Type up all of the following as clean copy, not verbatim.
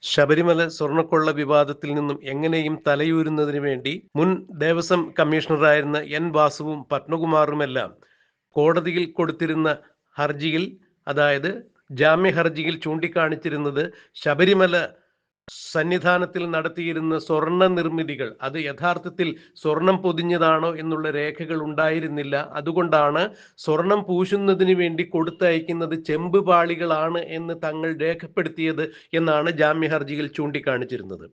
ശബരിമല സ്വർണ്ണക്കൊള്ള വിവാദത്തിൽ നിന്നും എങ്ങനെയും തലയൂരുന്നതിന് വേണ്ടി മുൻ ദേവസ്വം കമ്മീഷണറായിരുന്ന എൻ വാസുവും പത്മകുമാറുമെല്ലാം കോടതിയിൽ കൊടുത്തിരുന്ന ഹർജിയിൽ, അതായത് ജാമ്യ ഹർജിയിൽ ചൂണ്ടിക്കാണിച്ചിരുന്നത് ശബരിമല സന്നിധാനത്തിൽ നടത്തിയിരുന്ന സ്വർണ്ണ നിർമ്മിതികൾ അത് യഥാർത്ഥത്തിൽ സ്വർണം പൊതിഞ്ഞതാണോ എന്നുള്ള രേഖകൾ ഉണ്ടായിരുന്നില്ല. അതുകൊണ്ടാണ് സ്വർണം പൂശുന്നതിന് വേണ്ടി കൊടുത്തയക്കുന്നത് ചെമ്പ് പാളികളാണ് എന്ന് തങ്ങൾ രേഖപ്പെടുത്തിയത് എന്നാണ് ജാമ്യ ഹർജിയിൽ ചൂണ്ടിക്കാണിച്ചിരുന്നത്.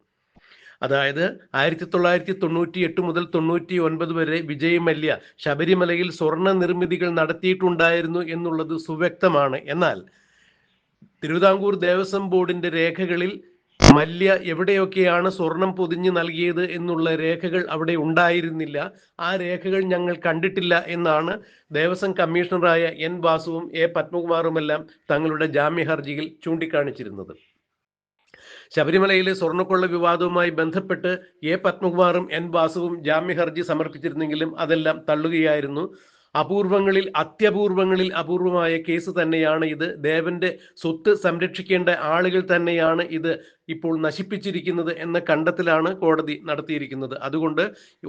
അതായത് 1998 മുതൽ 99 വരെ വിജയ് മല്യ ശബരിമലയിൽ സ്വർണ്ണ നിർമ്മിതികൾ നടത്തിയിട്ടുണ്ടായിരുന്നു എന്നുള്ളത് സുവ്യക്തമാണ്. എന്നാൽ തിരുവിതാംകൂർ ദേവസ്വം ബോർഡിന്റെ രേഖകളിൽ മല്യ എവിടെയൊക്കെയാണ് സ്വർണം പൊതിഞ്ഞ് നൽകിയത് എന്നുള്ള രേഖകൾ അവിടെ ഉണ്ടായിരുന്നില്ല. ആ രേഖകൾ ഞങ്ങൾ കണ്ടിട്ടില്ല എന്നാണ് ദേവസ്വം കമ്മീഷണറായ എൻ വാസുവും എ പത്മകുമാറുമെല്ലാം തങ്ങളുടെ ജാമ്യ ഹർജിയിൽ ചൂണ്ടിക്കാണിച്ചിരുന്നത്. ശബരിമലയിലെ സ്വർണ്ണക്കൊള്ള വിവാദവുമായി ബന്ധപ്പെട്ട് എ പത്മകുമാറും എൻ വാസുവും ജാമ്യ ഹർജി സമർപ്പിച്ചിരുന്നെങ്കിലും അതെല്ലാം തള്ളുകയായിരുന്നു. അത്യപൂർവങ്ങളിൽ അപൂർവമായ കേസ് തന്നെയാണ് ഇത്. ദേവന്റെ സ്വത്ത് സംരക്ഷിക്കേണ്ട ആളുകൾ തന്നെയാണ് ഇത് ഇപ്പോൾ നശിപ്പിച്ചിരിക്കുന്നത് എന്ന കണ്ടെത്തലാണ് കോടതി നടത്തിയിരിക്കുന്നത്. അതുകൊണ്ട്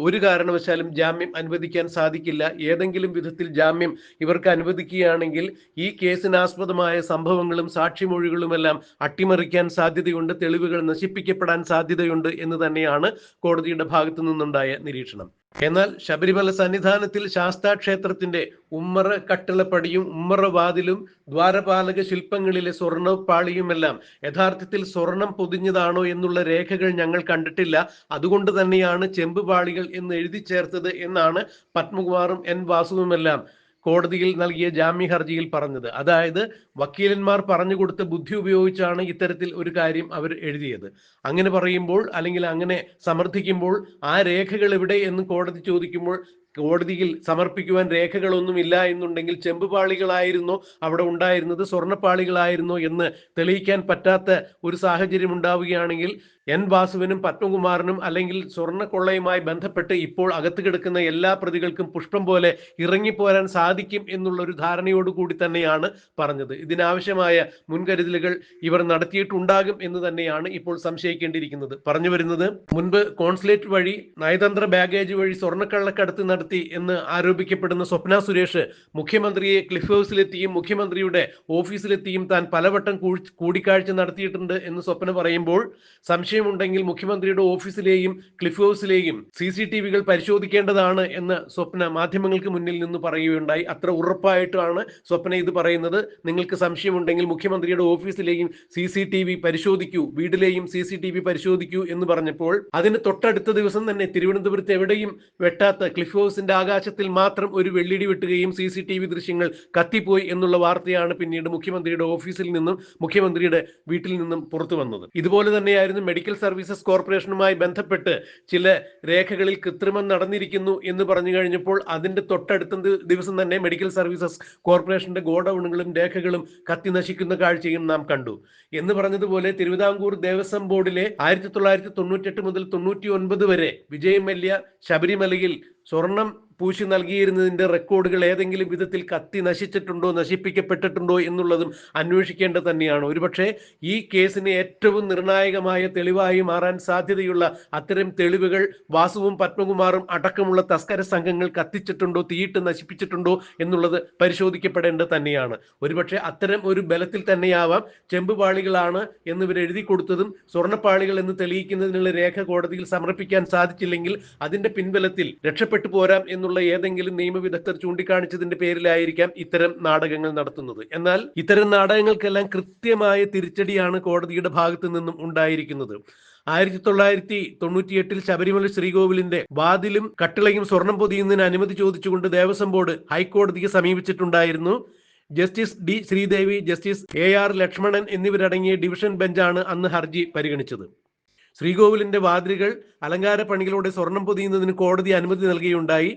ഒരു കാരണവശാലും ജാമ്യം അനുവദിക്കാൻ സാധിക്കില്ല. ഏതെങ്കിലും വിധത്തിൽ ജാമ്യം ഇവർക്ക് അനുവദിക്കുകയാണെങ്കിൽ ഈ കേസിനാസ്പദമായ സംഭവങ്ങളും സാക്ഷിമൊഴികളുമെല്ലാം അട്ടിമറിക്കാൻ സാധ്യതയുണ്ട്, തെളിവുകൾ നശിപ്പിക്കപ്പെടാൻ സാധ്യതയുണ്ട് എന്ന് തന്നെയാണ് കോടതിയുടെ ഭാഗത്തു നിന്നുണ്ടായ നിരീക്ഷണം. എന്നാൽ ശബരിമല സന്നിധാനത്തിൽ ശാസ്താ ക്ഷേത്രത്തിന്റെ ഉമ്മറ കട്ടിളപ്പടിയും ഉമ്മറ വാതിലും ദ്വാരപാലക ശില്പങ്ങളിലെ സ്വർണ്ണപ്പാളിയുമെല്ലാം യഥാർത്ഥത്തിൽ സ്വർണം പൊതിഞ്ഞതാണോ എന്നുള്ള രേഖകൾ ഞങ്ങൾ കണ്ടിട്ടില്ല. അതുകൊണ്ട് തന്നെയാണ് ചെമ്പുപാളികൾ എന്ന് എഴുതി ചേർത്തത് എന്നാണ് പത്മകുമാറും എൻ വാസുവുമെല്ലാം കോടതിയിൽ നൽകിയ ജാമ്യ ഹർജിയിൽ പറഞ്ഞത്. അതായത് വക്കീലന്മാർ പറഞ്ഞു കൊടുത്ത ബുദ്ധി ഉപയോഗിച്ചാണ് ഇത്തരത്തിൽ ഒരു കാര്യം അവർ എഴുതിയത്. അങ്ങനെ പറയുമ്പോൾ, അല്ലെങ്കിൽ അങ്ങനെ സമർത്ഥിക്കുമ്പോൾ ആ രേഖകൾ എവിടെ എന്ന് കോടതി ചോദിക്കുമ്പോൾ കോടതിയിൽ സമർപ്പിക്കുവാൻ രേഖകളൊന്നുമില്ല എന്നുണ്ടെങ്കിൽ ചെമ്പുപാളികളായിരുന്നോ അവിടെ ഉണ്ടായിരുന്നത്, സ്വർണ്ണപ്പാളികളായിരുന്നോ എന്ന് തെളിയിക്കാൻ പറ്റാത്ത ഒരു സാഹചര്യം ഉണ്ടാവുകയാണെങ്കിൽ എൻ വാസുവിനും പത്മകുമാറിനും അല്ലെങ്കിൽ സ്വർണ്ണക്കൊള്ളയുമായി ബന്ധപ്പെട്ട് ഇപ്പോൾ അകത്ത് കിടക്കുന്ന എല്ലാ പ്രതികൾക്കും പുഷ്പം പോലെ ഇറങ്ങിപ്പോരാൻ സാധിക്കും എന്നുള്ള ഒരു ധാരണയോടുകൂടി തന്നെയാണ് പറഞ്ഞത്. ഇതിനാവശ്യമായ മുൻകരുതലുകൾ ഇവർ നടത്തിയിട്ടുണ്ടാകും എന്ന് തന്നെയാണ് ഇപ്പോൾ സംശയിക്കേണ്ടിയിരിക്കുന്നത്. പറഞ്ഞു വരുന്നത്, മുൻപ് കോൺസുലേറ്റ് വഴി നയതന്ത്ര ബാഗേജ് വഴി സ്വർണ്ണക്കള്ളക്കടത്ത് നടത്തി എന്ന് ആരോപിക്കപ്പെടുന്ന സ്വപ്ന സുരേഷ് മുഖ്യമന്ത്രിയെ ക്ലിഫ് ഹൗസിലെത്തിയും മുഖ്യമന്ത്രിയുടെ ഓഫീസിലെത്തിയും താൻ പലവട്ടം കൂടിക്കാഴ്ച നടത്തിയിട്ടുണ്ട് എന്ന് സ്വപ്ന പറയുമ്പോൾ, സംശയമുണ്ടെങ്കിൽ മുഖ്യമന്ത്രിയുടെ ഓഫീസിലെയും ക്ലിഫ് ഹൗസിലെയും CCTV പരിശോധിക്കേണ്ടതാണ് എന്ന് സ്വപ്ന മാധ്യമങ്ങൾക്ക് മുന്നിൽ നിന്ന് പറയുകയുണ്ടായി. അത്ര ഉറപ്പായിട്ടാണ് സ്വപ്ന ഇത് പറയുന്നത്. നിങ്ങൾക്ക് സംശയമുണ്ടെങ്കിൽ മുഖ്യമന്ത്രിയുടെ ഓഫീസിലെയും CCTV പരിശോധിക്കൂ, വീട്ടിലെയും CCTV പരിശോധിക്കൂ എന്ന് പറഞ്ഞപ്പോൾ അതിന് തൊട്ടടുത്ത ദിവസം തന്നെ തിരുവനന്തപുരത്ത് എവിടെയും വെട്ടാത്ത ക്ലിഫ് ഹൗസിന്റെ ആകാശത്തിൽ മാത്രം ഒരു വെള്ളിടി വെട്ടുകയും CCTV ദൃശ്യങ്ങൾ കത്തിപ്പോയി എന്നുള്ള വാർത്തയാണ് പിന്നീട് മുഖ്യമന്ത്രിയുടെ ഓഫീസിൽ നിന്നും മുഖ്യമന്ത്രിയുടെ വീട്ടിൽ നിന്നും പുറത്തു വന്നത്. ഇതുപോലെ തന്നെയായിരുന്നു മെഡിക്കൽ സർവീസസ് കോർപ്പറേഷനുമായി ബന്ധപ്പെട്ട് ചില രേഖകളിൽ കൃത്രിമം നടന്നിരിക്കുന്നു എന്ന് പറഞ്ഞു കഴിഞ്ഞപ്പോൾ അതിന്റെ തൊട്ടടുത്ത ദിവസം തന്നെ മെഡിക്കൽ സർവീസസ് കോർപ്പറേഷന്റെ ഗോഡൌണുകളും രേഖകളും കത്തി നശിക്കുന്ന കാഴ്ചയും നാം കണ്ടു. എന്ന് പറഞ്ഞതുപോലെ തിരുവിതാംകൂർ ദേവസ്വം ബോർഡിലെ 1998 മുതൽ 99 വരെ വിജയ് മല്യ ശബരിമലയിൽ സ്വർണം പൂശി നൽകിയിരുന്നതിന്റെ റെക്കോർഡുകൾ ഏതെങ്കിലും വിധത്തിൽ കത്തി നശിച്ചിട്ടുണ്ടോ, നശിപ്പിക്കപ്പെട്ടിട്ടുണ്ടോ എന്നുള്ളതും അന്വേഷിക്കേണ്ടത് തന്നെയാണ്. ഒരുപക്ഷെ ഈ കേസിന് ഏറ്റവും നിർണായകമായ തെളിവായി മാറാൻ സാധ്യതയുള്ള അത്തരം തെളിവുകൾ വാസുവും പത്മകുമാറും അടക്കമുള്ള തസ്കര സംഘങ്ങൾ കത്തിച്ചിട്ടുണ്ടോ, തീയിട്ട് നശിപ്പിച്ചിട്ടുണ്ടോ എന്നുള്ളത് പരിശോധിക്കപ്പെടേണ്ടത് തന്നെയാണ്. ഒരുപക്ഷെ അത്തരം ഒരു ബലത്തിൽ തന്നെയാവാം ചെമ്പുപാളികളാണ് എന്നിവർ എഴുതി കൊടുത്തതും സ്വർണ്ണപ്പാളികൾ എന്ന് തെളിയിക്കുന്നതിനുള്ള രേഖ കോടതിയിൽ സമർപ്പിക്കാൻ സാധിച്ചില്ലെങ്കിൽ അതിന്റെ പിൻബലത്തിൽ രക്ഷപ്പെട്ടു പോരാം എന്നുള്ള ഏതെങ്കിലും നിയമവിദഗ്ധർ ചൂണ്ടിക്കാണിച്ചതിന്റെ പേരിലായിരിക്കാം ഇത്തരം നാടകങ്ങൾ നടത്തുന്നത്. എന്നാൽ ഇത്തരം നാടകങ്ങൾക്കെല്ലാം കൃത്യമായ തിരിച്ചടിയാണ് കോടതിയുടെ ഭാഗത്തു നിന്നും ഉണ്ടായിരിക്കുന്നത്. 1998 ശബരിമല ശ്രീകോവിലിന്റെ വാതിലും കട്ടിളയും സ്വർണം പൊതിയുന്നതിന് അനുമതി ചോദിച്ചുകൊണ്ട് ദേവസ്വം ബോർഡ് ഹൈക്കോടതിയെ സമീപിച്ചിട്ടുണ്ടായിരുന്നു. Justice D Sreedevi, justice AR Lakshmanan എന്നിവരടങ്ങിയ ഡിവിഷൻ ബെഞ്ചാണ് അന്ന് ഹർജി പരിഗണിച്ചത്. ശ്രീകോവിലിന്റെ വാതിലുകൾ അലങ്കാര പണികളോടെ സ്വർണം പൊതിയുന്നതിന് കോടതി അനുമതി നൽകുകയുണ്ടായി.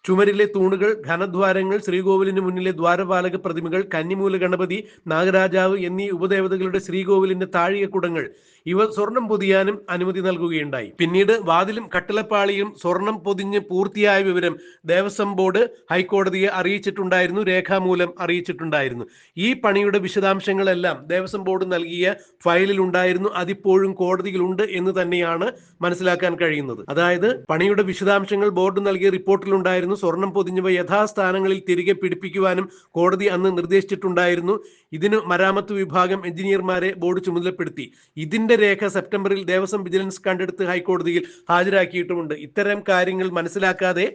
ചുമരിലെ തൂണുകൾ, ഘനദ്വാരങ്ങൾ, ശ്രീകോവിലിന് മുന്നിലെ ദ്വാരപാലക പ്രതിമകൾ, കന്നിമൂല ഗണപതി, നാഗരാജാവ് എന്നീ ഉപദേവതകളുടെ ശ്രീകോവിലിന്റെ താഴികക്കുടങ്ങൾ ഇവർ സ്വർണം പൊതിയാനും അനുമതി നൽകുകയുണ്ടായി. പിന്നീട് വാതിലും കട്ടിളപ്പാളിയും സ്വർണം പൊതിഞ്ഞ് പൂർത്തിയായ വിവരം ദേവസ്വം ബോർഡ് ഹൈക്കോടതിയെ അറിയിച്ചിട്ടുണ്ടായിരുന്നു, രേഖാമൂലം അറിയിച്ചിട്ടുണ്ടായിരുന്നു. ഈ പണിയുടെ വിശദാംശങ്ങളെല്ലാം ദേവസ്വം ബോർഡ് നൽകിയ ഫയലിൽ ഉണ്ടായിരുന്നു. അതിപ്പോഴും കോടതിയിലുണ്ട് എന്ന് തന്നെയാണ് മനസ്സിലാക്കാൻ കഴിയുന്നത്. അതായത് പണിയുടെ വിശദാംശങ്ങൾ ബോർഡ് നൽകിയ റിപ്പോർട്ടിലുണ്ടായിരുന്നു. സ്വർണം പൊതിഞ്ഞവ യഥാസ്ഥാനങ്ങളിൽ തിരികെ പിടിപ്പിക്കുവാനും കോടതി അന്ന് നിർദ്ദേശിച്ചിട്ടുണ്ടായിരുന്നു. ഇതിന് മരാമത്ത് വിഭാഗം എഞ്ചിനീയർമാരെ ബോർഡ് ചുമതലപ്പെടുത്തി. ഇതിന്റെ രേഖ സെപ്റ്റംബറിൽ ദേവസ്വം വിജിലൻസ് കണ്ടെടുത്ത് ഹൈക്കോടതിയിൽ ഹാജരാക്കിയിട്ടുമുണ്ട്. ഇത്തരം കാര്യങ്ങൾ മനസ്സിലാക്കാതെ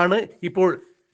ആണ് ഇപ്പോൾ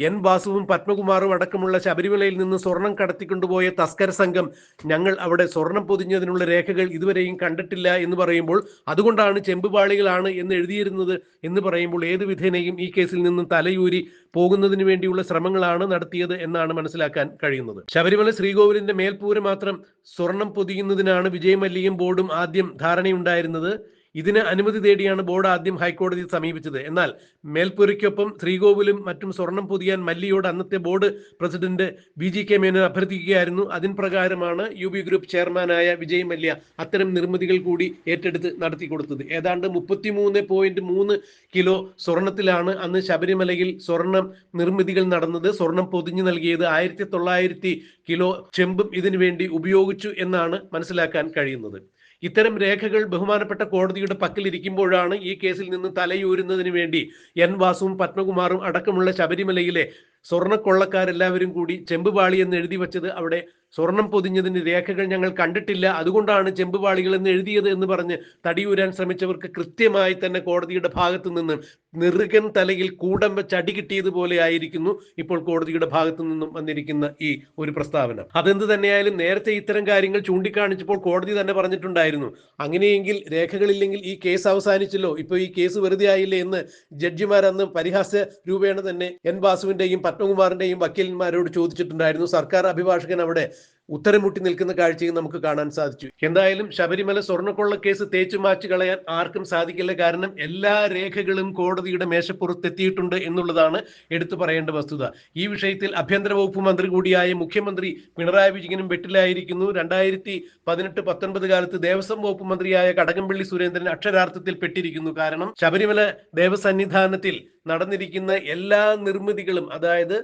എൻ വാസുവും പത്മകുമാറും അടക്കമുള്ള ശബരിമലയിൽ നിന്ന് സ്വർണം കടത്തിക്കൊണ്ടുപോയ തസ്കര സംഘം ഞങ്ങൾ അവിടെ സ്വർണം പൊതിഞ്ഞതിനുള്ള രേഖകൾ ഇതുവരെയും കണ്ടിട്ടില്ല എന്ന് പറയുമ്പോൾ, അതുകൊണ്ടാണ് ചെമ്പുപാളികളാണ് എന്ന് എഴുതിയിരുന്നത് എന്ന് പറയുമ്പോൾ ഏത് വിധേനയും ഈ കേസിൽ നിന്നും തലയൂരി പോകുന്നതിന് വേണ്ടിയുള്ള ശ്രമങ്ങളാണ് നടത്തിയത് എന്നാണ് മനസ്സിലാക്കാൻ കഴിയുന്നത്. ശബരിമല ശ്രീകോവിലിന്റെ മേൽപ്പൂര മാത്രം സ്വർണം പൊതിയുന്നതിനാണ് വിജയ് മല്യയും ബോർഡും ആദ്യം ധാരണയുണ്ടായിരുന്നത്. ഇതിന് അനുമതി തേടിയാണ് ബോർഡ് ആദ്യം ഹൈക്കോടതിയെ സമീപിച്ചത്. എന്നാൽ മേൽപ്പുരയ്ക്കൊപ്പം ശ്രീകോവിലും മറ്റും സ്വർണം പൊതിയാൻ മല്യയോട് അന്നത്തെ ബോർഡ് പ്രസിഡന്റ് VGK മേനോൻ അഭ്യർത്ഥിക്കുകയായിരുന്നു. അതിൻ പ്രകാരമാണ് UB ഗ്രൂപ്പ് ചെയർമാനായ വിജയ് മല്യ അത്തരം നിർമ്മിതികൾ കൂടി ഏറ്റെടുത്ത് നടത്തി കൊടുത്തത്. ഏതാണ്ട് 33.3 കിലോ സ്വർണത്തിലാണ് അന്ന് ശബരിമലയിൽ സ്വർണം നിർമ്മിതികൾ നടന്നത്. സ്വർണം പൊതിഞ്ഞു നൽകിയത് 1900 കിലോ ചെമ്പും ഇതിനു വേണ്ടി ഉപയോഗിച്ചു എന്നാണ് മനസ്സിലാക്കാൻ കഴിയുന്നത്. ഇത്തരം രേഖകൾ ബഹുമാനപ്പെട്ട കോടതിയുടെ പക്കലിരിക്കുമ്പോഴാണ് ഈ കേസിൽ നിന്ന് തലയൂരുന്നതിന് വേണ്ടി എൻ വാസുവും പത്മകുമാറും അടക്കമുള്ള ശബരിമലയിലെ സ്വർണ്ണക്കൊള്ളക്കാരെല്ലാവരും കൂടി ചെമ്പുപാളി എന്ന് എഴുതി വച്ചത്. അവിടെ സ്വർണം പൊതിഞ്ഞതിന് രേഖകൾ ഞങ്ങൾ കണ്ടിട്ടില്ല, അതുകൊണ്ടാണ് ചെമ്പുപാളികൾ എന്ന് എഴുതിയത് എന്ന് പറഞ്ഞ് തടിയൂരാൻ ശ്രമിച്ചവർക്ക് കൃത്യമായി തന്നെ കോടതിയുടെ ഭാഗത്തു നിന്ന് നെറുകൻ തലയിൽ കൂടം വെച്ച് അടി കിട്ടിയതുപോലെ ആയിരിക്കുന്നു ഇപ്പോൾ കോടതിയുടെ ഭാഗത്തു നിന്നും വന്നിരിക്കുന്ന ഈ ഒരു പ്രസ്താവന. അതെന്ത് തന്നെയായാലും നേരത്തെ ഇത്തരം കാര്യങ്ങൾ ചൂണ്ടിക്കാണിച്ചപ്പോൾ കോടതി തന്നെ പറഞ്ഞിട്ടുണ്ടായിരുന്നു, അങ്ങനെയെങ്കിൽ രേഖകളില്ലെങ്കിൽ ഈ കേസ് അവസാനിച്ചല്ലോ, ഇപ്പോൾ ഈ കേസ് വെറുതെ ആയില്ലേ എന്ന് ജഡ്ജിമാർ അന്ന് പരിഹാസ്യ രൂപേണ തന്നെ എൻ വാസുവിന്റെയും പത്മകുമാറിന്റെയും വക്കീലന്മാരോട് ചോദിച്ചിട്ടുണ്ടായിരുന്നു. സർക്കാർ അഭിഭാഷകൻ അവിടെ ഉത്തരം മുട്ടി നിൽക്കുന്ന കാഴ്ചയും നമുക്ക് കാണാൻ സാധിച്ചു. എന്തായാലും ശബരിമല സ്വർണ്ണക്കൊള്ള കേസ് തേച്ചു മാച്ചു കളയാൻ ആർക്കും സാധിക്കില്ല. കാരണം എല്ലാ രേഖകളും കോടതിയുടെ മേശപ്പുറത്തെത്തിയിട്ടുണ്ട് എന്നുള്ളതാണ് എടുത്തു പറയേണ്ട വസ്തുത. ഈ വിഷയത്തിൽ ആഭ്യന്തര വകുപ്പ് മന്ത്രി കൂടിയായ മുഖ്യമന്ത്രി പിണറായി വിജയനും വെട്ടിലായിരിക്കുന്നു. 2018-19 കാലത്ത് ദേവസ്വം വകുപ്പ് മന്ത്രിയായ കടകംപള്ളി സുരേന്ദ്രൻ അക്ഷരാർത്ഥത്തിൽ പെട്ടിരിക്കുന്നു. കാരണം ശബരിമല ദേവസന്നിധാനത്തിൽ നടന്നിരിക്കുന്ന എല്ലാ നിർമ്മിതികളും, അതായത്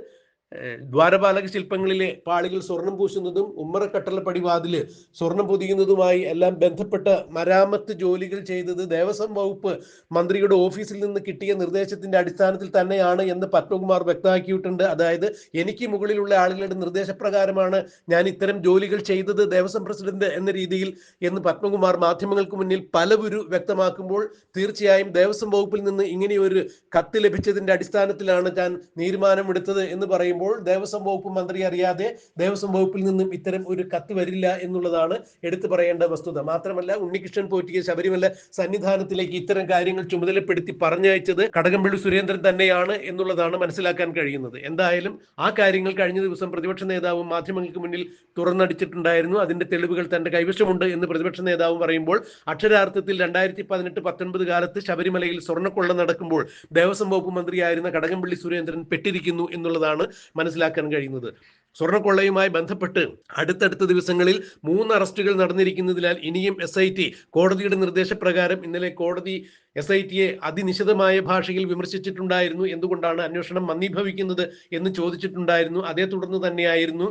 ദ്വാരപാലക ശില്പങ്ങളിലെ പാളികൾ സ്വർണം പൂശുന്നതും ഉമ്മറക്കട്ടളപ്പടി വാതില് സ്വർണം പൊതിയുന്നതുമായി എല്ലാം ബന്ധപ്പെട്ട മരാമത്ത് ജോലികൾ ചെയ്തത് ദേവസ്വം വകുപ്പ് മന്ത്രിയുടെ ഓഫീസിൽ നിന്ന് കിട്ടിയ നിർദ്ദേശത്തിന്റെ അടിസ്ഥാനത്തിൽ തന്നെയാണ് എന്ന് പത്മകുമാർ വ്യക്തമാക്കിയിട്ടുണ്ട്. അതായത് എനിക്ക് മുകളിലുള്ള ആളുകളുടെ നിർദ്ദേശപ്രകാരമാണ് ഞാൻ ഇത്തരം ജോലികൾ ചെയ്തത് ദേവസ്വം പ്രസിഡന്റ് എന്ന രീതിയിൽ എന്ന് പത്മകുമാർ മാധ്യമങ്ങൾക്ക് മുന്നിൽ പലവരു വ്യക്തമാക്കുമ്പോൾ, തീർച്ചയായും ദേവസ്വം വകുപ്പിൽ നിന്ന് ഇങ്ങനെയൊരു കത്ത് ലഭിച്ചതിന്റെ അടിസ്ഥാനത്തിലാണ് ഞാൻ തീരുമാനമെടുത്തത് എന്ന് പറയുമ്പോൾ ദേവസ്വം വകുപ്പ് മന്ത്രി അറിയാതെ ദേവസ്വം വകുപ്പിൽ നിന്നും ഇത്തരം ഒരു കത്ത് വരില്ല എന്നുള്ളതാണ് എടുത്തു പറയേണ്ട വസ്തുത. മാത്രമല്ല, ഉണ്ണികൃഷ്ണൻ പോറ്റിയെ ശബരിമല സന്നിധാനത്തിലേക്ക് ഇത്തരം കാര്യങ്ങൾ ചുമതലപ്പെടുത്തി പറഞ്ഞയച്ചത് കടകംപള്ളി സുരേന്ദ്രൻ തന്നെയാണ് എന്നുള്ളതാണ് മനസ്സിലാക്കാൻ കഴിയുന്നത്. എന്തായാലും ആ കാര്യങ്ങൾ കഴിഞ്ഞ ദിവസം പ്രതിപക്ഷ നേതാവും മാധ്യമങ്ങൾക്ക് മുന്നിൽ തുറന്നടിച്ചിട്ടുണ്ടായിരുന്നു. അതിന്റെ തെളിവുകൾ തന്റെ കൈവശമുണ്ട് എന്ന് പ്രതിപക്ഷ നേതാവും പറയുമ്പോൾ, അക്ഷരാർത്ഥത്തിൽ 2018-19 കാലത്ത് ശബരിമലയിൽ സ്വർണ്ണക്കൊള്ള നടക്കുമ്പോൾ ദേവസ്വം വകുപ്പ് മന്ത്രിയായിരുന്ന കടകംപള്ളി സുരേന്ദ്രൻ പെട്ടിരിക്കുന്നു എന്നുള്ളതാണ് മനസ്സിലാക്കാൻ കഴിയുന്നത്. സ്വർണ്ണക്കൊള്ളയുമായി ബന്ധപ്പെട്ട് അടുത്തടുത്ത ദിവസങ്ങളിൽ 3 അറസ്റ്റുകൾ നടന്നിരിക്കുന്നതിനാൽ ഇനിയും SIT കോടതിയുടെ നിർദ്ദേശപ്രകാരം ഇന്നലെ കോടതി SITയെ അതിനിശിതമായ ഭാഷയിൽ വിമർശിച്ചിട്ടുണ്ടായിരുന്നു. എന്തുകൊണ്ടാണ് അന്വേഷണം മന്ദീഭവിക്കുന്നത് എന്ന് ചോദിച്ചിട്ടുണ്ടായിരുന്നു. അതേ തുടർന്ന് തന്നെയായിരുന്നു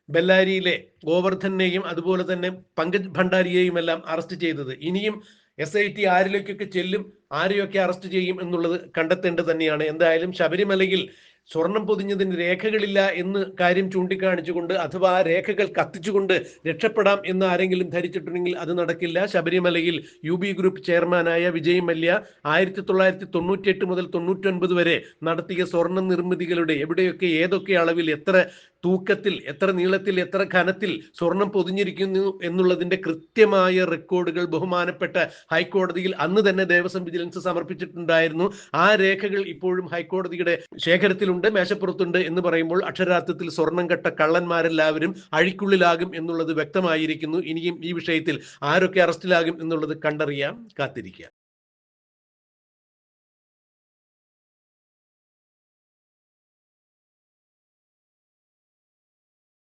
ബെല്ലാരിയിലെ ഗോവർദ്ധനെയും അതുപോലെ തന്നെ പങ്കജ് ഭണ്ഡാരിയെയും എല്ലാം അറസ്റ്റ് ചെയ്തത്. ഇനിയും SIT ആരിലേക്കൊക്കെ ചെല്ലും, ആരെയൊക്കെ അറസ്റ്റ് ചെയ്യും എന്നുള്ളത് കണ്ടെത്തേണ്ടത് തന്നെയാണ്. എന്തായാലും ശബരിമലയിൽ സ്വർണം പൊതിഞ്ഞതിന് രേഖകളില്ല എന്ന് കാര്യം ചൂണ്ടിക്കാണിച്ചുകൊണ്ട്, അഥവാ രേഖകൾ കത്തിച്ചുകൊണ്ട് രക്ഷപ്പെടാം എന്ന് ആരെങ്കിലും ധരിച്ചിട്ടുണ്ടെങ്കിൽ അത് നടക്കില്ല. ശബരിമലയിൽ UB ഗ്രൂപ്പ് ചെയർമാനായ വിജയ് മല്യ 1998 മുതൽ 99 വരെ നടത്തിയ സ്വർണ്ണ നിർമ്മിതികളുടെ എവിടെയൊക്കെ ഏതൊക്കെ അളവിൽ എത്ര തൂക്കത്തിൽ എത്ര നീളത്തിൽ എത്ര ഘനത്തിൽ സ്വർണം പൊതിഞ്ഞിരിക്കുന്നു എന്നുള്ളതിന്റെ കൃത്യമായ റെക്കോർഡുകൾ ബഹുമാനപ്പെട്ട ഹൈക്കോടതിയിൽ അന്ന് തന്നെ ദേവസ്വം വിജിലൻസ് സമർപ്പിച്ചിട്ടുണ്ടായിരുന്നു. ആ രേഖകൾ ഇപ്പോഴും ഹൈക്കോടതിയുടെ ശേഖരത്തിലുണ്ട്, മേശപ്പുറത്തുണ്ട് എന്ന് പറയുമ്പോൾ അക്ഷരാർത്ഥത്തിൽ സ്വർണം കെട്ട കള്ളന്മാരെല്ലാവരും അഴിക്കുള്ളിലാകും എന്നുള്ളത് വ്യക്തമായിരിക്കുന്നു. ഇനിയും ഈ വിഷയത്തിൽ ആരൊക്കെ അറസ്റ്റിലാകും എന്നുള്ളത് കണ്ടറിയാം, കാത്തിരിക്കാം.